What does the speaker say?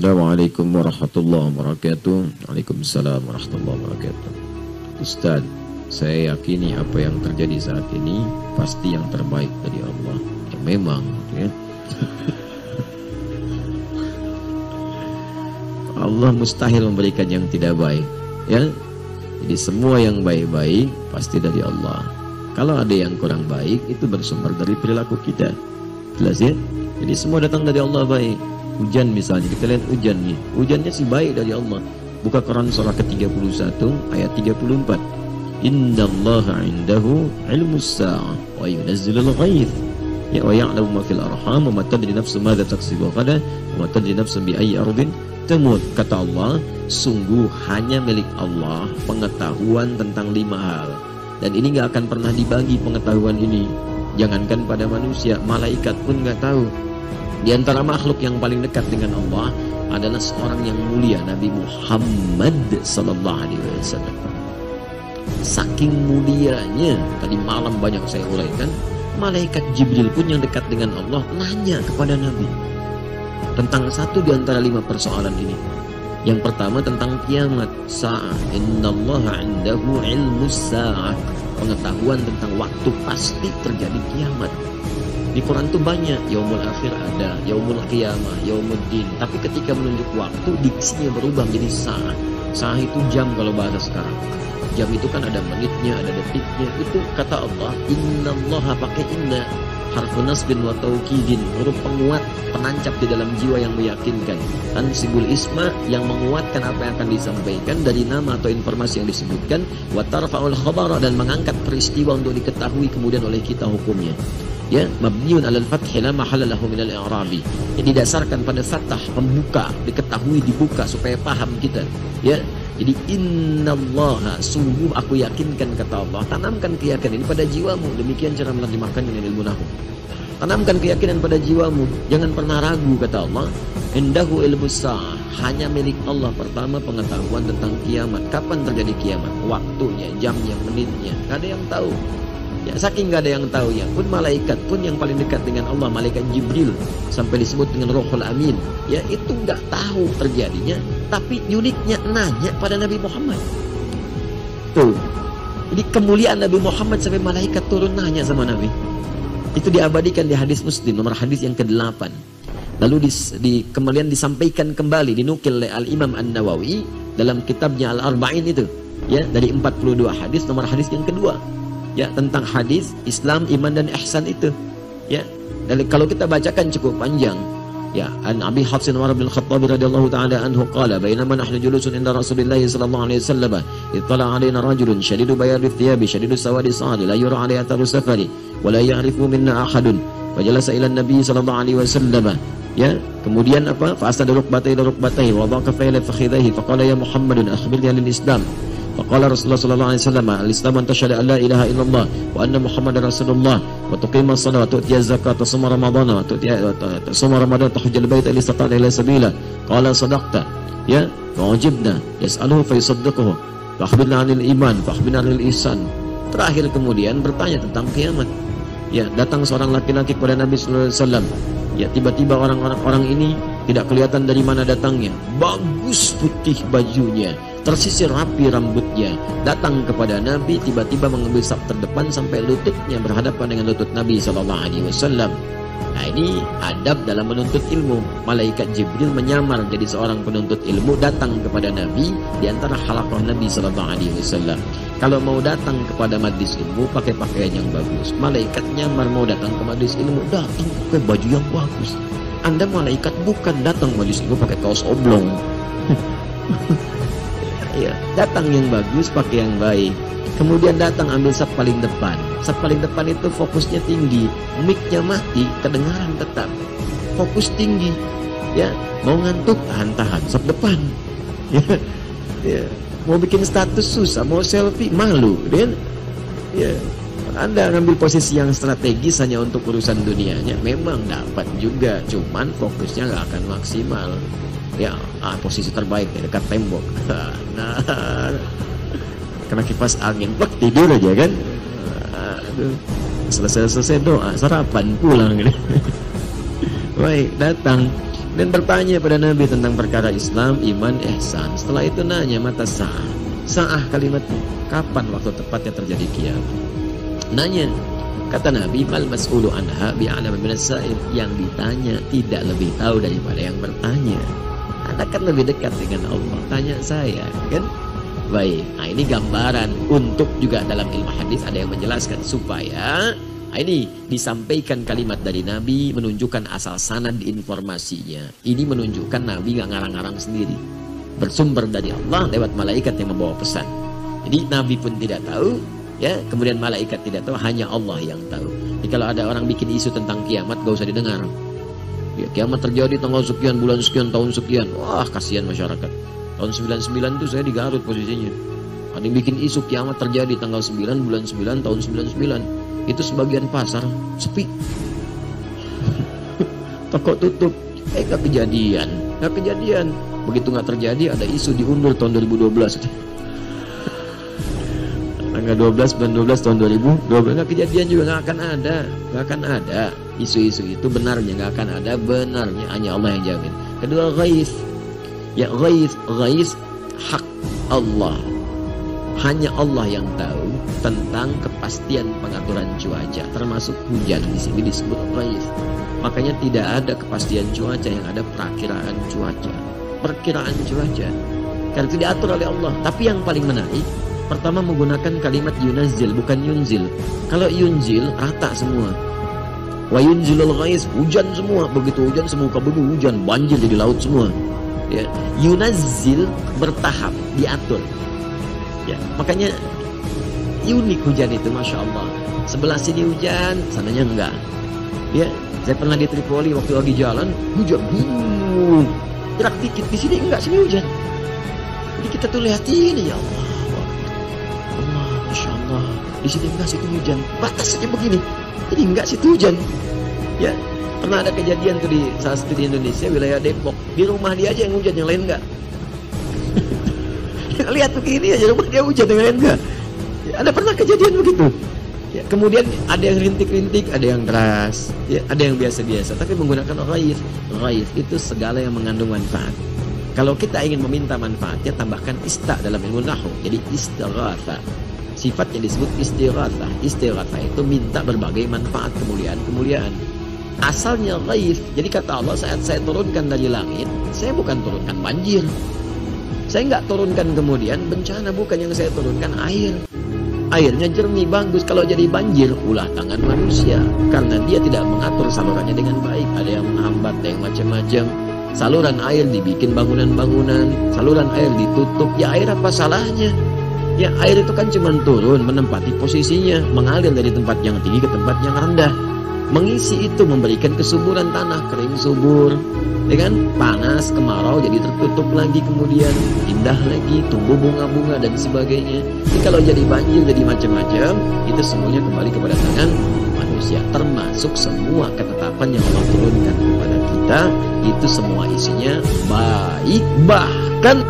Assalamualaikum warahmatullahi wabarakatuh. Waalaikumsalam warahmatullahi wabarakatuh. Ustaz, saya yakini apa yang terjadi saat ini pasti yang terbaik dari Allah. Ya memang, ya. Allah mustahil memberikan yang tidak baik, ya. Jadi semua yang baik-baik pasti dari Allah. Kalau ada yang kurang baik, itu bersumber dari perilaku kita. Jelas ya? Jadi semua datang dari Allah baik. Hujan misalnya, kita lihat hujan nih. Hujannya sih baik dari Allah. Buka Quran surah ke-31 ayat 34. Innallaha 'indahu 'ilmus sa'ah wa yunazzilul ghaits. Ya wa ya'lamu ma fil arham wa ma tadri nafsun madza taksibu ghadan wa ma tadri nafsun bi ayyi ardin tamut. Kata Allah, sungguh hanya milik Allah pengetahuan tentang 5 hal. Dan ini nggak akan pernah dibagi pengetahuan ini. Jangankan pada manusia, malaikat pun nggak tahu. Di antara makhluk yang paling dekat dengan Allah adalah seorang yang mulia, Nabi Muhammad sallallahu alaihi wasallam. Saking mulianya, tadi malam banyak saya uraikan, malaikat Jibril pun yang dekat dengan Allah nanya kepada Nabi tentang satu di antara 5 persoalan ini. Yang pertama tentang kiamat, sa'ah. Innallaha 'indahu 'ilmus sa'ah. Pengetahuan tentang waktu pasti terjadi kiamat. Di Quran itu banyak, yaumul akhir ada, yaumul qiyamah, yaumuddin. Tapi ketika menunjuk waktu, diksinya berubah menjadi sa'ah. Sa'ah itu jam kalau bahasa sekarang. Jam itu kan ada menitnya, ada detiknya. Itu kata Allah, innallaha, pakai inna, harfu nasbin wa taukidin, huruf penguat, penancap di dalam jiwa yang meyakinkan. Tansibul isma, yang menguatkan apa yang akan disampaikan dari nama atau informasi yang disebutkan. Wa tarfa'ul khabara, dan mengangkat peristiwa untuk diketahui kemudian oleh kita hukumnya. Ya, mabniun 'alal fathi la mahalla lahu minal i'rabi. Yang didasarkan pada fathah, membuka, diketahui, dibuka supaya paham kita. Ya. Jadi innallaha, sungguh aku yakinkan, kata Allah. Tanamkan keyakinan ini pada jiwamu. Demikian cara menerjemahkan dengan ilmu nahwu. Tanamkan keyakinan pada jiwamu, jangan pernah ragu, kata Allah. Indahu ilmus sa'ah, hanya milik Allah pertama pengetahuan tentang kiamat. Kapan terjadi kiamat? Waktunya, jamnya, menitnya. Gak ada yang tahu. Ya, saking gak ada yang tahu ya, pun malaikat pun yang paling dekat dengan Allah, malaikat Jibril, sampai disebut dengan Ruhul Amin, ya itu gak tahu terjadinya, tapi uniknya nanya pada Nabi Muhammad. Tuh, jadi kemuliaan Nabi Muhammad sampai malaikat turun nanya sama Nabi. Itu diabadikan di hadis Muslim, nomor hadis yang ke-8. Lalu kemudian disampaikan kembali, dinukil oleh Al-Imam An-Nawawi dalam kitabnya Al-Arba'in itu, ya, dari 42 hadis, nomor hadis yang kedua. Ya, tentang hadis Islam, iman dan ihsan itu. Ya, dan kalau kita bacakan cukup panjang. Ya, an Abi Hafs Umar bin Khattab radhiyallahu taala anhu qala bainama nahnu julusun inda Rasulillah sallallahu alaihi wasallam ittala alaina rajulun shadidu bayadi thiyabi shadidu sawadi sa'di la yura alaihi atharu safari wa la ya'rifu minna ahadun wa jalasa ila an-nabi sallallahu alaihi wasallam. Ya, kemudian apa? Fa asada rukbatayhi wa wada'a kaffayhi fakhidhihi fa qala ya Muhammadun akhbirni anil Islam. Faqala Rasulullah sallallahu alaihi wasallam, al-Islam an tashhadu an la ilaha illallah wa anna Muhammadar Rasulullah wa tuqima as-salata wa tu'ti az-zakata wa tasuma ramadhana wa tasuma ramadan tahujjal baita in istata'a ila sabila. Qala sadaqta. Ya, wa wajibna yas'aluhu fa yusaddiquhu. Wa akhbirna 'anil iman, fa akhbirna 'anil ihsan. Terakhir kemudian bertanya tentang kiamat. Ya, datang seorang laki-laki kepada Nabi sallallahu alaihi wasallam. Ya, tiba-tiba orang ini tidak kelihatan dari mana datangnya. Bagus putih bajunya, tersisir rapi rambutnya, datang kepada Nabi, tiba-tiba mengambil saf terdepan sampai lututnya berhadapan dengan lutut Nabi sallallahu alaihi wasallam. Nah, ini adab dalam menuntut ilmu. Malaikat Jibril menyamar jadi seorang penuntut ilmu, datang kepada Nabi di antara halaqah Nabi sallallahu alaihi wasallam. Kalau mau datang kepada majlis ilmu pakai pakaian yang bagus. Malaikat nyamar mau datang ke majlis ilmu, datang pakai baju yang bagus. Anda malaikat bukan datang majlis ilmu pakai kaos oblong. Ya, datang yang bagus, pakai yang baik. Kemudian datang ambil saf paling depan. Saf paling depan itu fokusnya tinggi, mic-nya mati, kedengaran tetap. Fokus tinggi. Ya, mau ngantuk tahan-tahan saf depan. Ya. Ya. Mau bikin status susah, mau selfie malu, dan ya, Anda ngambil posisi yang strategis hanya untuk urusan dunianya, memang dapat juga, cuman fokusnya nggak akan maksimal. Ya, posisi terbaik ya, dekat tembok. Nah, kena kipas angin, plek tidur aja kan. Selesai doa, sarapan pulang. Baik, datang. Dan bertanya pada Nabi tentang perkara Islam, iman, ihsan. Setelah itu nanya mata sa'ah. Sa'ah kalimatnya, kapan waktu tepatnya terjadi kiamat? Nanya. Kata Nabi, mal mas'ulu anha bi'alama minas sa'il. Yang ditanya tidak lebih tahu daripada yang bertanya. Anda kan lebih dekat dengan Allah. Tanya saya, kan? Baik, nah ini gambaran untuk juga dalam ilmu hadis ada yang menjelaskan supaya ini disampaikan kalimat dari Nabi menunjukkan asal sanad informasinya. Ini menunjukkan Nabi nggak ngarang-ngarang sendiri, bersumber dari Allah lewat malaikat yang membawa pesan. Jadi Nabi pun tidak tahu, ya, kemudian malaikat tidak tahu, hanya Allah yang tahu. Jadi kalau ada orang bikin isu tentang kiamat, gak usah didengar. Ya, kiamat terjadi tanggal sekian, bulan sekian, tahun sekian. Wah, kasihan masyarakat. Tahun 99 itu saya di Garut posisinya. Ada yang bikin isu kiamat terjadi tanggal 9, bulan 9, tahun 99. Itu sebagian pasar sepi. Toko tutup. Gak kejadian. Gak kejadian. Begitu gak terjadi, ada isu diundur tahun 2012. Tanggal 12 bulan 12 tahun 2012. Gak kejadian juga, gak akan ada. Gak akan ada. Isu-isu itu benarnya gak akan ada. Benarnya hanya Allah yang jamin. Kedua, ghaith. Ya, ghaith hak Allah. Hanya Allah yang tahu tentang kepastian pengaturan cuaca, termasuk hujan. Di sini disebut ghaith. Makanya tidak ada kepastian cuaca, yang ada perakiraan cuaca. Perkiraan cuaca karena tidak diatur oleh Allah. Tapi yang paling menarik, pertama menggunakan kalimat yunazzil, bukan yunzil. Kalau yunzil rata semua. Wa yunzilul ghaith, hujan semua. Begitu hujan semuka bumi hujan, banjir jadi laut semua. Ya, yunazzil bertahap, diatur. Ya, makanya unik hujan itu, masya Allah. Sebelah sini hujan, sananya enggak. Ya, saya pernah di Tripoli waktu lagi jalan, hujan, gerak dikit, di sini enggak, sini hujan. Jadi kita tuh lihat ini, ya Allah, Allah, masya Allah. Di sini enggak, situ hujan. Batas saja begini, jadi enggak, situ hujan. Ya. Pernah ada kejadian tuh di salah satu di Indonesia, wilayah Depok. Di rumah dia aja yang hujan, yang lain enggak. Lihat begini aja, rumah dia hujan, yang lain enggak. Ya, ada pernah kejadian begitu. Ya, kemudian ada yang rintik-rintik, ada yang keras, ya, ada yang biasa-biasa. Tapi menggunakan ghaith. Ghaith itu segala yang mengandung manfaat. Kalau kita ingin meminta manfaatnya, tambahkan ista dalam ilmu nahwu. Jadi istighatsah. Sifat yang disebut istighatsah. Istighatsah itu minta berbagai manfaat, kemuliaan. Asalnya ghaith. Jadi kata Allah, saat saya turunkan dari langit, saya bukan turunkan banjir. Saya nggak turunkan kemudian bencana, bukan yang saya turunkan air. Airnya jernih, bagus. Kalau jadi banjir, ulah tangan manusia. Karena dia tidak mengatur salurannya dengan baik. Ada yang menghambat, ada yang macam-macam. Saluran air dibikin bangunan-bangunan, saluran air ditutup. Ya air apa salahnya? Ya air itu kan cuma turun, menempati posisinya, mengalir dari tempat yang tinggi ke tempat yang rendah. Mengisi itu memberikan kesuburan tanah, kering subur, ya kan? Panas, kemarau jadi tertutup lagi, kemudian indah lagi, tumbuh bunga-bunga dan sebagainya. Jadi kalau jadi banjir, jadi macam-macam, itu semuanya kembali kepada tangan manusia. Termasuk semua ketetapan yang Allah turunkan kepada kita, itu semua isinya baik, bahkan